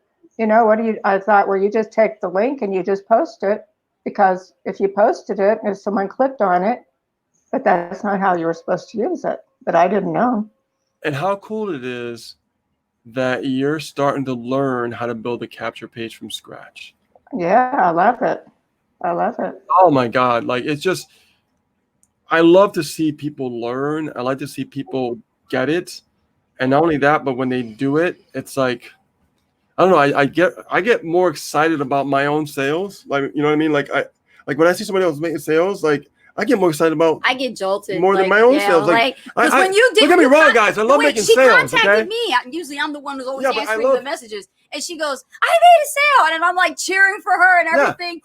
I thought, well, you just take the link and you just post it, because if you posted it, if someone clicked on it, but that's not how you were supposed to use it. But I didn't know. And how cool it is that you're starting to learn how to build a capture page from scratch. Yeah, I love it. I love it. Oh my God. Like, it's just, I love to see people learn. I like to see people get it. And not only that, but when they do it, it's like, I don't know, I get more excited about my own sales. Like, you know what I mean? Like when I see somebody else making sales, like I get more excited about. I get jolted more than my own sales. Like when you did, don't get me wrong, guys. I love making sales. She contacted me. Usually, I'm the one who's always answering the messages, and she goes, "I made a sale," and I'm like cheering for her and everything.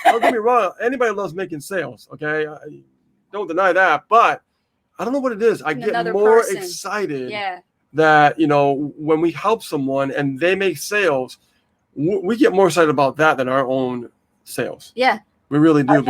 Don't get me wrong. Anybody loves making sales. Okay, I don't deny that, but I don't know what it is. I get more excited. Yeah. That when we help someone and they make sales, we get more excited about that than our own sales. Yeah, we really do.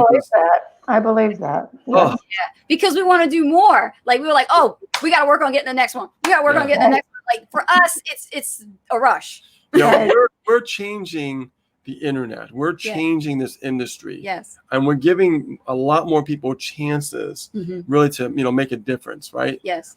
I believe that. Yeah. Yeah, because we want to do more. Like we were like, oh, we got to work on getting the next one. We got to work on getting the next one. Like for us, it's a rush. Yeah, we're changing the internet. We're changing this industry. Yes, and we're giving a lot more people chances, really to make a difference, right? Yes.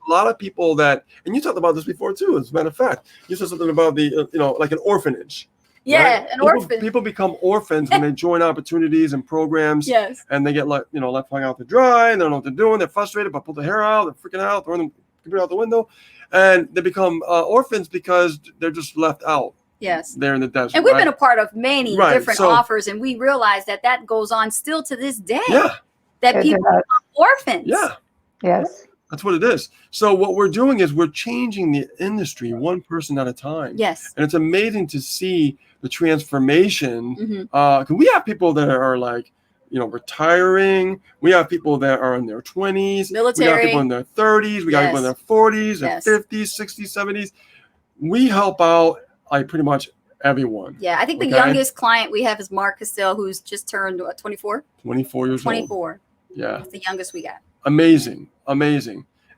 A lot of people that, and you talked about this before too, as a matter of fact, you said something about the, like an orphanage. Yeah, right? an orphan. People become orphans when they join opportunities and programs. Yes. And they get left hung out to dry, and they don't know what they're doing. They're frustrated, but pull their hair out, they're freaking out, throwing the computer out the window. And they become orphans because they're just left out. Yes. There in the desert. And we've been a part of many different so, offers, and we realize that goes on still to this day. Yeah. That people become orphans. Yeah. Yes. That's what it is. So what we're doing is we're changing the industry one person at a time. Yes. And it's amazing to see the transformation. Because we have people that are like, retiring. We have people that are in their 20s. Military. We got people in their 30s. We got people in their 40s, their 50s, 60s, 70s. We help out like pretty much everyone. Yeah. I think the youngest client we have is Mark Castell, who's just turned 24? 24 years 24. old. Yeah. That's the youngest we got. Amazing.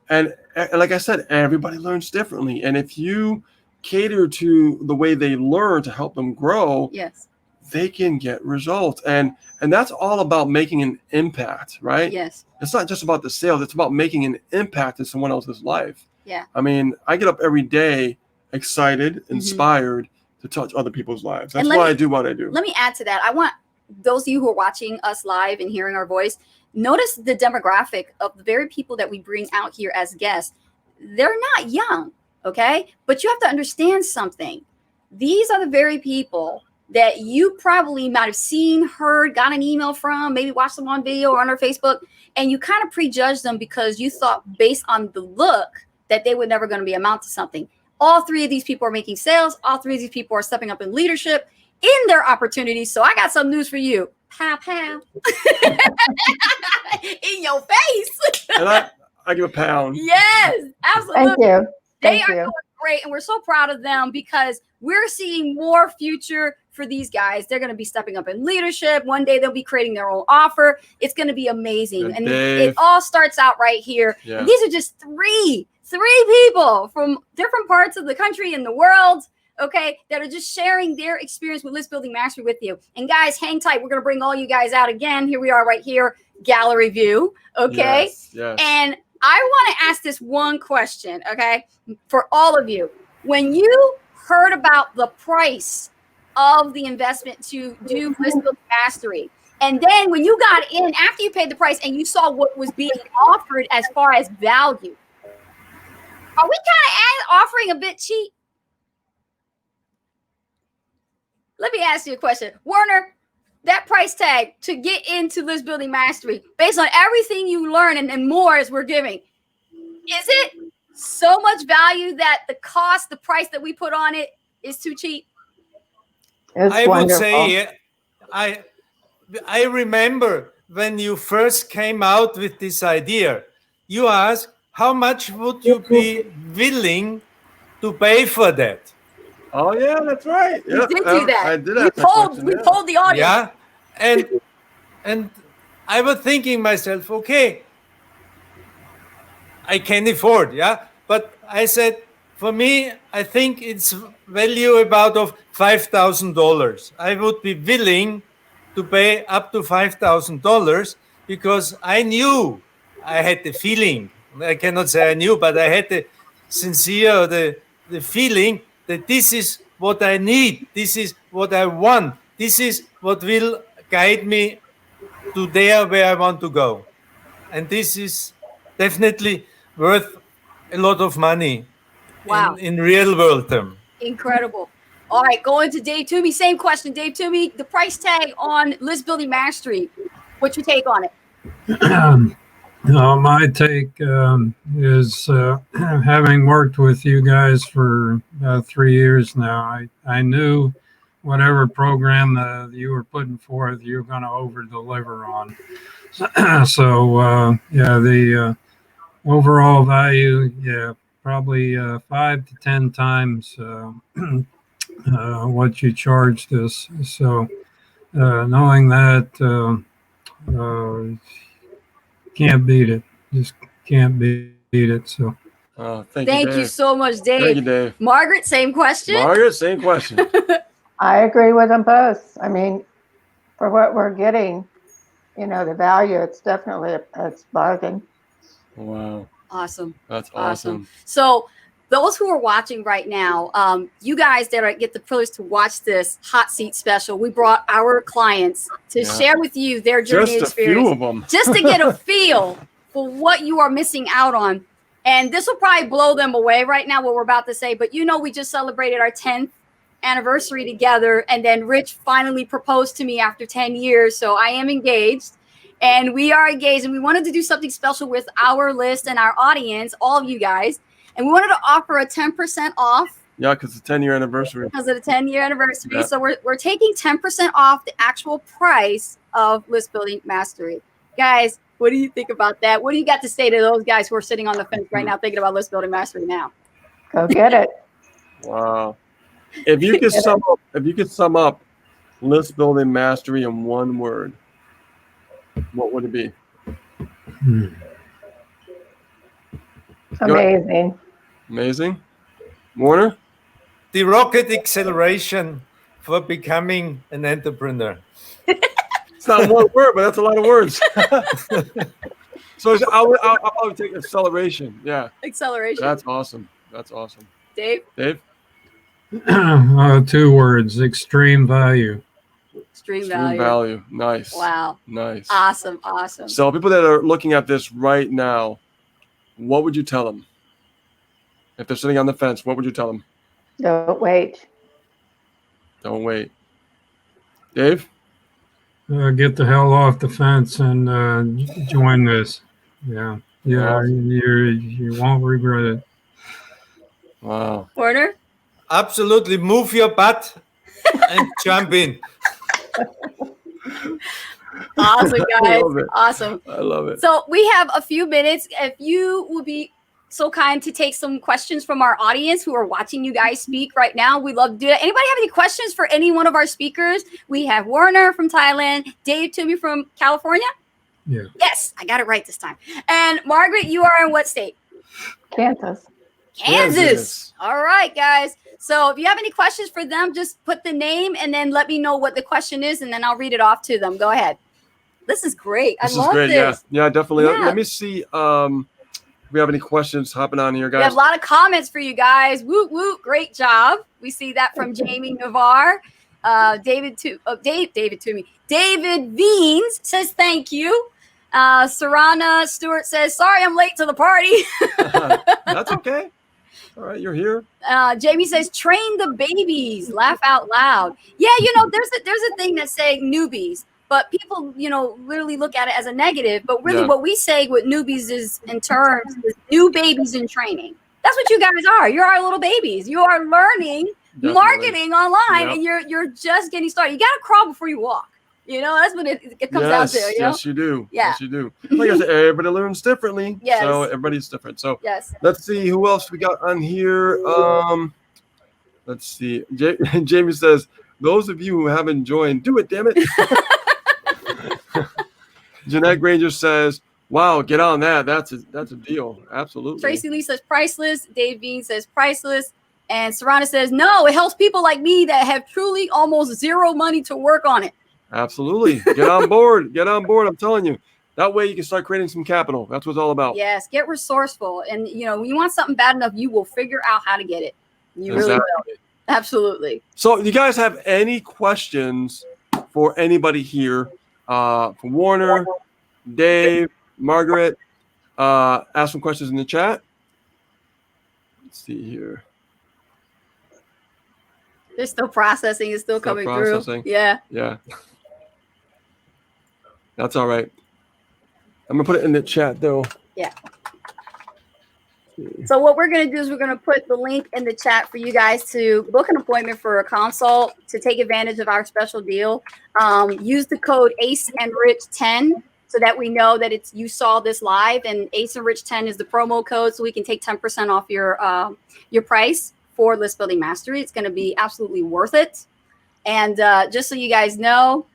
And like I said, everybody learns differently. And if you cater to the way they learn to help them grow, yes, they can get results. And that's all about making an impact, right? Yes. It's not just about the sales. It's about making an impact in someone else's life. Yeah. I mean, I get up every day excited, inspired to touch other people's lives. That's why I do what I do. Let me add to that. I want those of you who are watching us live and hearing our voice, notice the demographic of the very people that we bring out here as guests. They're not young, okay? But you have to understand something. These are the very people that you probably might have seen, heard, got an email from, maybe watched them on video or on their Facebook, and you kind of prejudged them because you thought based on the look that they were never going to be amount to something. All three of these people are making sales. All three of these people are stepping up in leadership in their opportunities. So I got some news for you. Pow, pow. In your face. And I give a pound. Yes, absolutely. Thank you. They Thank are you. doing great, and we're so proud of them because we're seeing more future for these guys. They're going to be stepping up in leadership. One day they'll be creating their own offer. It's going to be amazing. And it all starts out right here. Yeah. And these are just three people from different parts of the country and the world, okay, that are just sharing their experience with List Building Mastery with you. And guys, hang tight. We're going to bring all you guys out again. Here we are right here, gallery view, okay? Yes. And I want to ask this one question, okay, for all of you. When you heard about the price of the investment to do List Building Mastery, and then when you got in, after you paid the price and you saw what was being offered as far as value, are we kind of offering a bit cheap? Let me ask you a question. Werner, that price tag to get into List Building Mastery, based on everything you learn and more as we're giving, is it so much value that the price that we put on it is too cheap? I would say, I remember when you first came out with this idea, you asked, how much would you be willing to pay for that? Oh yeah, that's right. We did do that. I did. We polled the audience. Yeah, and I was thinking myself, okay, I can afford, yeah. But I said, for me, I think it's value about of $5,000. I would be willing to pay up to $5,000 because I knew, I had the feeling, I cannot say I knew, but I had the sincere, the feeling that this is what I need, this is what I want, this is what will guide me to there where I want to go. And this is definitely worth a lot of money. Wow. In real world term. Incredible. All right, going to Dave Toomey. Same question. Dave Toomey, the price tag on List Building Mastery. What's your take on it? My take is having worked with you guys for 3 years now, I knew whatever program you were putting forth, you were going to over-deliver on. So the overall value, probably 5 to 10 times what you charged us. So knowing that, can't beat it. Just can't beat it. So thank you so much, Dave. Thank you, Dave. Margaret, same question. Margaret, same question. I agree with them both. I mean, for what we're getting, the value, it's definitely a bargain. Wow. Awesome. That's awesome. So those who are watching right now, you guys that get the privilege to watch this hot seat special, we brought our clients to share with you their journey experience. Just a few of them. Just to get a feel for what you are missing out on. And this will probably blow them away right now, what we're about to say. But we just celebrated our 10th anniversary together. And then Rich finally proposed to me after 10 years. So I am engaged. And we are engaged. And we wanted to do something special with our list and our audience, all of you guys. And we wanted to offer a 10% off. Yeah, because it's the 10-year anniversary. Because of the 10-year anniversary. Yeah. So we're taking 10% off the actual price of List Building Mastery. Guys, what do you think about that? What do you got to say to those guys who are sitting on the fence right now thinking about List Building Mastery now? Go get it. Wow. If you could sum up List Building Mastery in one word, what would it be? Amazing. Amazing. Warner? The rocket acceleration for becoming an entrepreneur. It's not one word, but that's a lot of words. So I'll probably take acceleration. Yeah. Acceleration. That's awesome. That's awesome. Dave? 2 words, extreme value. Extreme value. Value. Nice. Wow. Nice. Awesome. So people that are looking at this right now, what would you tell them? If they're sitting on the fence, what would you tell them? Don't wait. Don't wait. Dave? Get the hell off the fence and join this. Yeah. You won't regret it. Wow. Warner? Absolutely. Move your butt and jump in. Awesome, guys. love it. Awesome. I love it. So we have a few minutes. If you would be so kind to take some questions from our audience who are watching you guys speak right now, we'd love to do that. Anybody have any questions for any one of our speakers? We have Warner from Thailand, Dave Toomey from California. Yeah. Yes, I got it right this time. And Margaret, you are in what state? Kansas. Kansas. All right, guys. So if you have any questions for them, just put the name and then let me know what the question is, and then I'll read it off to them. Go ahead. This is great. I love this. Yeah, definitely. Yeah. Let me see if we have any questions hopping on here, guys. We have a lot of comments for you guys. Woot woot, great job. We see that from Jamie Navarre. David Toomey. David Veens says thank you. Sarana Stewart says, sorry I'm late to the party. That's okay. All right, you're here. Jamie says, train the babies. Laugh out loud. Yeah, there's a thing that's saying newbies, but people, literally look at it as a negative. But really what we say with newbies is in terms of new babies in training. That's what you guys are. You're our little babies. You are learning marketing online, and you're just getting started. You got to crawl before you walk. That's what it comes down to. Yes, you do. Yeah. Yes, you do. Like I said, everybody learns differently. Yes. So everybody's different. So yes. Let's see who else we got on here. Let's see. Jamie says, those of you who haven't joined, do it, damn it. Jeanette Granger says, wow, get on that. That's a deal. Absolutely. Tracy Lee says priceless. Dave Bean says priceless. And Sarana says, no, it helps people like me that have truly almost zero money to work on it. Absolutely. Get on board. Get on board. I'm telling you. That way you can start creating some capital. That's what it's all about. Yes. Get resourceful. And, when you want something bad enough, you will figure out how to get it. You really will. Absolutely. So you guys have any questions for anybody here? For Warner, Dave, Margaret, ask some questions in the chat. Let's see here. They're still processing. It's still coming through. Yeah. Yeah. That's all right. I'm going to put it in the chat, though. Yeah. So what we're going to do is we're going to put the link in the chat for you guys to book an appointment for a consult to take advantage of our special deal. Use the code ACEandRich10 so that we know that you saw this live, and ACEandRich10 is the promo code, so we can take 10% off your price for List Building Mastery. It's going to be absolutely worth it. And just so you guys know,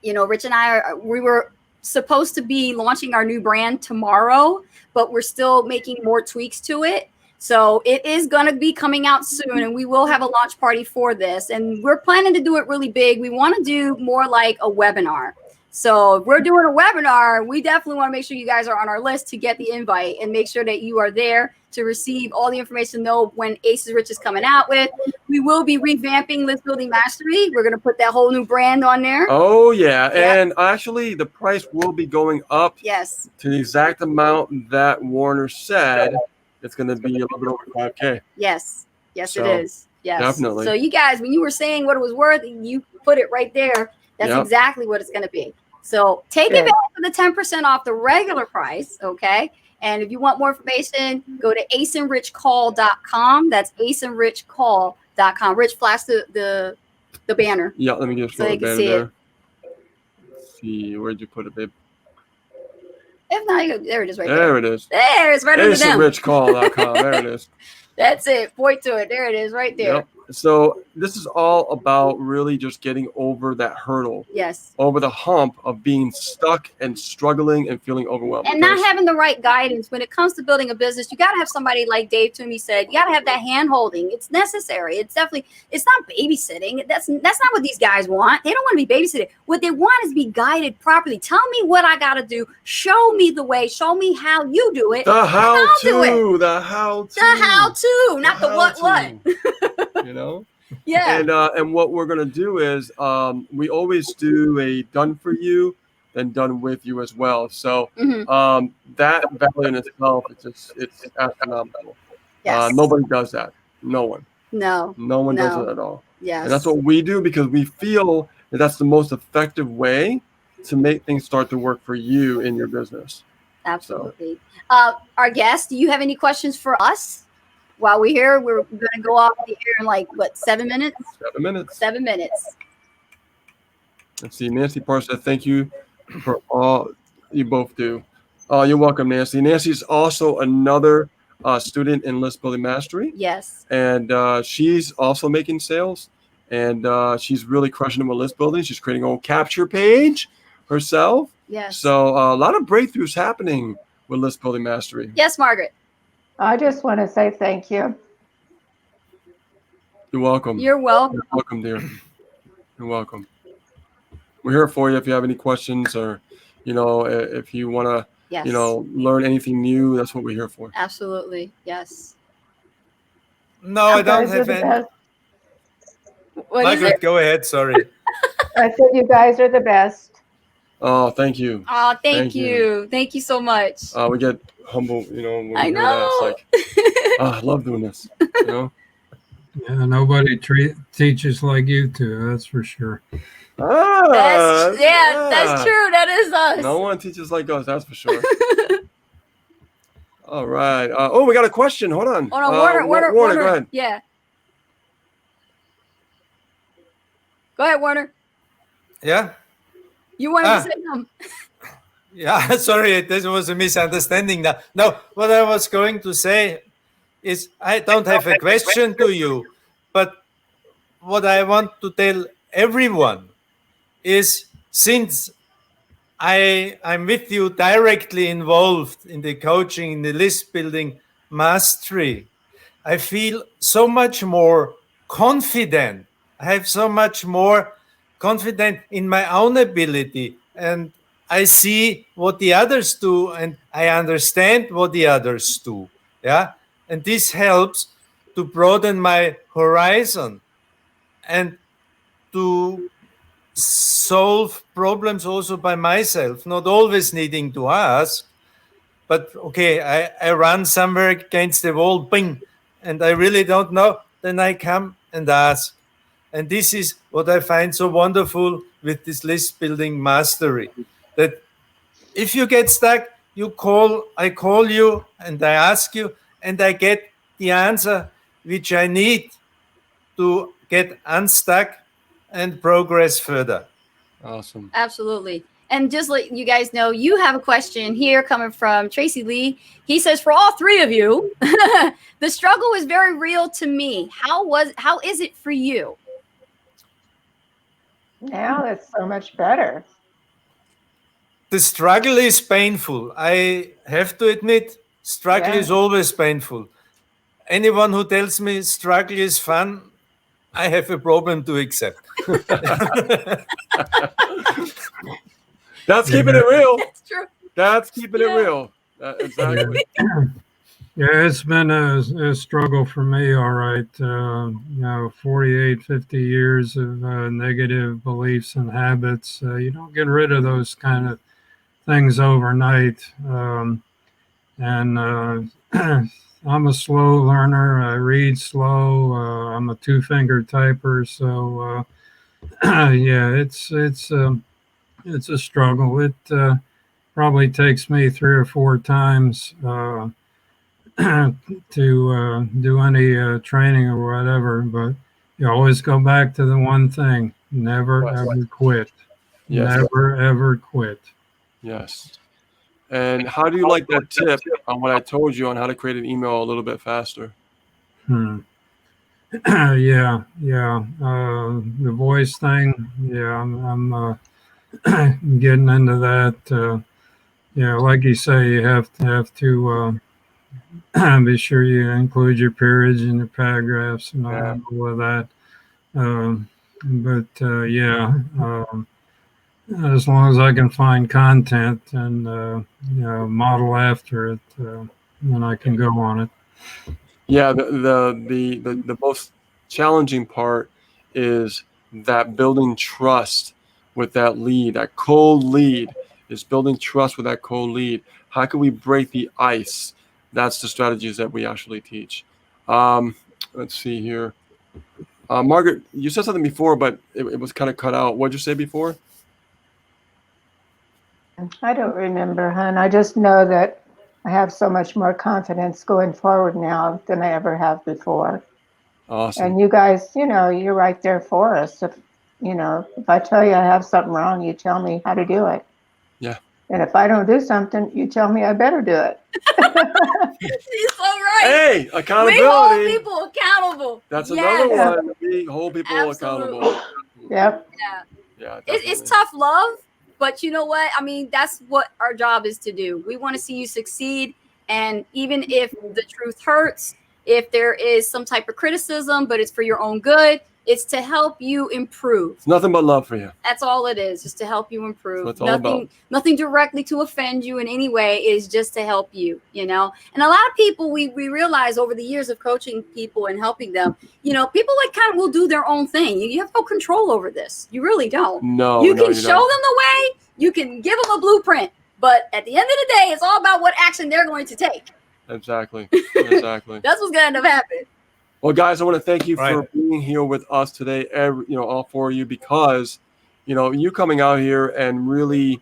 Rich and we were supposed to be launching our new brand tomorrow, but we're still making more tweaks to it. So it is going to be coming out soon, and we will have a launch party for this. And we're planning to do it really big. We want to do more like a webinar. So if we're doing a webinar, we definitely want to make sure you guys are on our list to get the invite and make sure that you are there to receive all the information, know when Aces Rich is coming out with. We will be revamping List Building Mastery. We're going to put that whole new brand on there. Oh, yeah. And actually, the price will be going up to the exact amount that Warner said. It's going to be a little bit over 5K. Yes. Yes, so, it is. Yes. Definitely. So you guys, when you were saying what it was worth, you put it right there. That's exactly what it's going to be. So take advantage of the 10% off the regular price, okay? And if you want more information, go to aceandrichcall.com. That's aceandrichcall.com. Rich, flash the banner. Yeah, let me just so you can see there. it. Let's see, where'd you put it, babe? If not, there it is right there. There it is. There, it's right under them. aceandrichcall.com. There it is. That's it. Point to it. There it is right there. Yep. So this is all about really just getting over that hurdle. Yes. Over the hump of being stuck and struggling and feeling overwhelmed. And not having the right guidance. When it comes to building a business, you got to have somebody like Dave Toomey said, you got to have that hand holding. It's necessary. It's not babysitting. That's not what these guys want. They don't want to be babysitted. What they want is be guided properly. Tell me what I got to do. Show me the way. Show me how you do it. The how-to. The how-to, not the what. Yeah. And what we're gonna do is we always do a done for you, then done with you as well. So that value in itself, it's astronomical. Yes. Nobody does that. No one. No one does it at all. Yes. And that's what we do because we feel that that's the most effective way to make things start to work for you in your business. Absolutely. So. Our guest, do you have any questions for us? While we're here, we're going to go off the air in 7 minutes? 7 minutes. 7 minutes. Let's see. Nancy Parr said, thank you for all you both do. You're welcome, Nancy. Nancy's also another student in List Building Mastery. Yes. And she's also making sales. And she's really crushing it with list building. She's creating a whole capture page herself. Yes. So a lot of breakthroughs happening with List Building Mastery. Yes, Margaret. I just want to say thank you. You're welcome. You're welcome. You're welcome, dear. You're welcome. We're here for you if you have any questions, or, if you want to, Yes. learn anything new. That's what we're here for. Absolutely. Yes. No, I don't have any. What is Margaret, it? go ahead. Sorry. I said you guys are the best. Oh, thank you. Oh, thank you. Thank you so much. We get humble, when we I hear know. that. It's like, I love doing this. Yeah, nobody teaches like you two. That's for sure. That's true. That is us. No one teaches like us. That's for sure. All right. We got a question. Hold on. Warner, go ahead. Yeah. Go ahead, Warner. Yeah. You wanted to say something. Yeah, sorry, this was a misunderstanding now. No, what I was going to say is I don't have a question to you, but what I want to tell everyone is, since I'm with you directly involved in the coaching, in the list building mastery, I feel so much more confident. I have so much more confident in my own ability, and I see what the others do, and I understand what the others do. Yeah. And this helps to broaden my horizon and to solve problems also by myself, not always needing to ask. But okay, I run somewhere against the wall, bing, and I really don't know. Then I come and ask. And this is what I find so wonderful with this list building mastery, that if you get stuck, I call you and I ask you, and I get the answer which I need to get unstuck and progress further. Awesome. Absolutely. And just let you guys know, you have a question here coming from Tracy Lee. He says, for all three of you, the struggle is very real to me. How is it for you? Now it's so much better. The struggle is painful. I have to admit, struggle is always painful. Anyone who tells me struggle is fun, I have a problem to accept. That's keeping it real. That's true. That's keeping it real. Exactly. Yeah, it's been a struggle for me, all right. 48, 50 years of negative beliefs and habits. You don't get rid of those kind of things overnight. I'm a slow learner. I read slow. I'm a two-finger typer. So, it's a struggle. It probably takes me 3 or 4 times to do any training or whatever, but you always go back to the one thing: never ever quit. Yes. Never ever quit. Yes. And how do you like that tip on what I told you on how to create an email a little bit faster? Yeah. The voice thing. Yeah, I'm getting into that. Like you say, you have to be sure you include your periods and your paragraphs and all of that. As long as I can find content and model after it, then I can go on it. Yeah, the most challenging part is that building trust with that lead, that cold lead, is building trust with that cold lead. How can we break the ice? That's the strategies that we actually teach. Let's see here. Margaret, you said something before, but it was kind of cut out. What did you say before? I don't remember, hon. I just know that I have so much more confidence going forward now than I ever have before. Awesome. And you guys, you're right there for us. If if I tell you I have something wrong, you tell me how to do it. Yeah. And if I don't do something, you tell me I better do it. She's so right. Hey, accountability. We hold people accountable. That's Yes. another one. We hold people Absolutely. accountable. Yep. Yeah. Yeah. It's definitely. tough love, but you know what? I mean, that's what our job is to do. We want to see you succeed. And even if the truth hurts, if there is some type of criticism, but it's for your own good, it's to help you improve. It's nothing but love for you. That's all it is, just to help you improve. That's all about. Nothing directly to offend you in any way, is just to help you, And a lot of people, we realize over the years of coaching people and helping them, people kind of will do their own thing. You have no control over this. You really don't. No, you can you show don't. them the way, you can give them a blueprint, but at the end of the day, it's all about what action they're going to take. Exactly. Exactly. That's what's going to end up happening. Well, guys, I want to thank you for being here with us today, all four of you, because, you coming out here and really,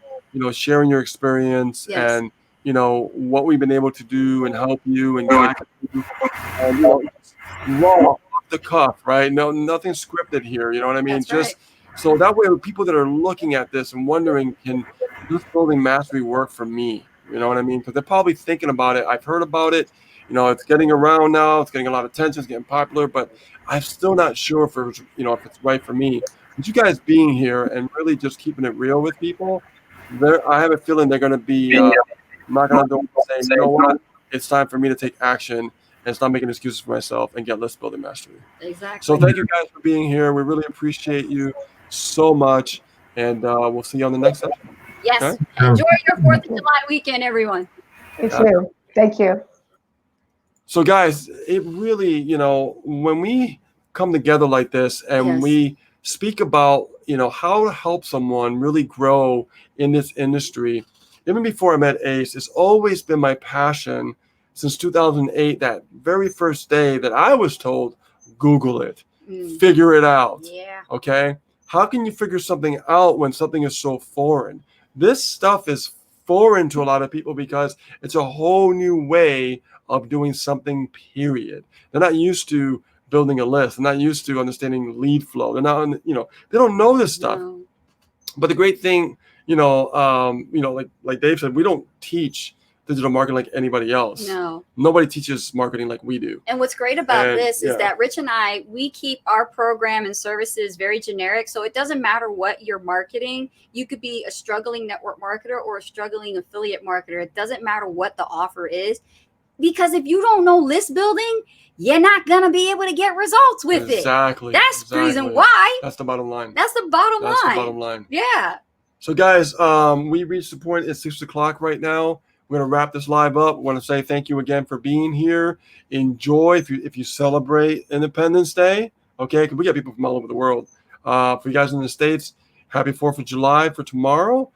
sharing your experience and, what we've been able to do and help you and guide you, and, raw, off the cuff, right? No, nothing scripted here. You know what I mean? That's Just right. So that way, people that are looking at this and wondering, can this building mastery work for me? You know what I mean? Because they're probably thinking about it. I've heard about it. It's getting around now. It's getting a lot of attention. It's getting popular, but I'm still not sure if it's right for me. But you guys being here and really just keeping it real with people, I have a feeling they're going to be knocking on the door and saying, you know what? It's time for me to take action and stop making excuses for myself and get list building mastery. Exactly. So thank you guys for being here. We really appreciate you so much, and we'll see you on the next session. Yes. Okay? Enjoy your 4th of July weekend, everyone. Thank you. Thank you. So guys, it really, when we come together like this and we speak about, how to help someone really grow in this industry, even before I met Ace, it's always been my passion since 2008, that very first day that I was told, Google it, figure it out. Yeah. Okay. How can you figure something out when something is so foreign? This stuff is foreign to a lot of people because it's a whole new way of doing something, period. They're not used to building a list. They're not used to understanding lead flow. They're not, they don't know this stuff. No. But the great thing, like Dave said, we don't teach digital marketing like anybody else. No. Nobody teaches marketing like we do. And what's great about this is that Rich and I, we keep our program and services very generic. So it doesn't matter what you're marketing. You could be a struggling network marketer or a struggling affiliate marketer. It doesn't matter what the offer is. Because if you don't know list building, you're not going to be able to get results with it. Exactly. That's the reason why. That's the bottom line. That's the bottom line. That's the bottom line. Yeah. So guys, we reached the point. It's 6 o'clock right now. We're going to wrap this live up. I want to say thank you again for being here. Enjoy if you celebrate Independence Day. Okay, because we got people from all over the world. For you guys in the States, happy 4th of July for tomorrow.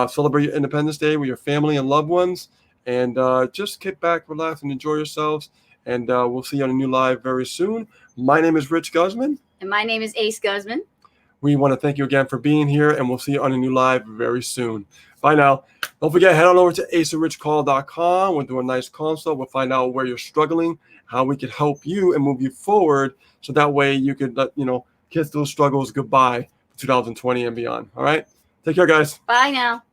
Celebrate your Independence Day with your family and loved ones. And just kick back, relax, and enjoy yourselves. And we'll see you on a new live very soon. My name is Rich Guzman. And my name is Ace Guzman. We want to thank you again for being here, and we'll see you on a new live very soon. Bye now. Don't forget, head on over to aceofrichcall.com. We'll do a nice consult. We'll find out where you're struggling, how we can help you and move you forward, so that way you could kiss those struggles goodbye for 2020 and beyond. All right? Take care, guys. Bye now.